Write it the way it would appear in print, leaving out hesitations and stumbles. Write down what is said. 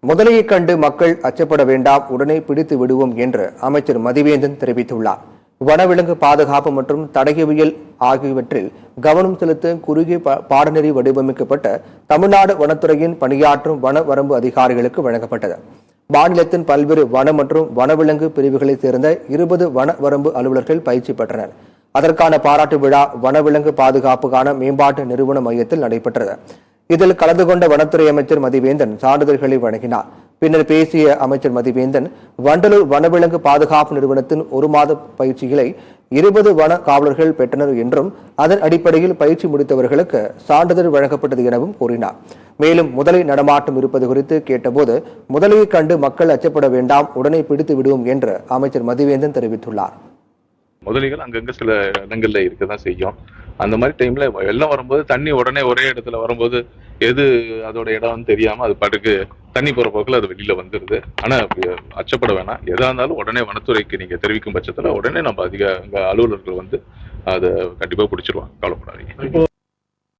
முதலையைக் கண்டு மக்கள் அச்சப்பட வேண்டாம், உடனே பிடித்து விடுவோம் என்று அமைச்சர் மதிவேந்தன் தெரிவித்துள்ளார். வனவிலங்கு பாதுகாப்பு மற்றும் தடயவியல் ஆகியவற்றில் கவனம் செலுத்த குறுகிய பாடநெறி வடிவமைக்கப்பட்ட தமிழ்நாடு வனத்துறையின் பணியாற்றும் வன வரம்பு அதிகாரிகளுக்கு வழங்கப்பட்டது. மாநிலத்தின் பல்வேறு வன மற்றும் வனவிலங்கு பிரிவுகளைச் சேர்ந்த 20 வன வரம்பு அலுவலர்கள் பயிற்சி பெற்றனர். அதற்கான பாராட்டு விழா வனவிலங்கு பாதுகாப்புக்கான மேம்பாட்டு நிறுவன மையத்தில் நடைபெற்றது. இதில் கலந்து கொண்ட வனத்துறை அமைச்சர் மதிவேந்தன் சான்றிதழ்களை வழங்கினார். பின்னர் பேசிய அமைச்சர் மதிவேந்தன், வண்டலூர் வனவிலங்கு பாதுகாப்பு நிறுவனத்தின் 1 மாத பயிற்சிகளை 20 வன காவலர்கள் பெற்றனர் என்றும் அதன் அடிப்படையில் பயிற்சி முடித்தவர்களுக்கு சான்றிதழ் வழங்கப்பட்டது எனவும் கூறினார். மேலும் முதலை நடமாட்டம் இருப்பது குறித்து கேட்டபோது, முதலையை கண்டு மக்கள் அச்சப்பட வேண்டாம், உடனே பிடித்து விடுவோம் என்று அமைச்சர் மதிவேந்தன் தெரிவித்துள்ளார். முதலைகள் அங்கங்க சில இடங்கள்ல இருக்கதான் செய்யும். அந்த மாதிரி டைம்ல வெள்ளம் வரும்போது தண்ணி உடனே ஒரே இடத்துல வரும்போது எது அதோட இடம்னு தெரியாம அது பாட்டுக்கு தண்ணி போற போக்குல அது வெளியில வந்துருது. ஆனா அச்சப்பட வேணாம். எதா இருந்தாலும் உடனே வனத்துறைக்கு நீங்க தெரிவிக்கும் பட்சத்துல உடனே நம்ம அங்க அலுவலர்கள் வந்து அதை கண்டிப்பா பிடிச்சிருவாங்க. கவலைப்படாதீங்க.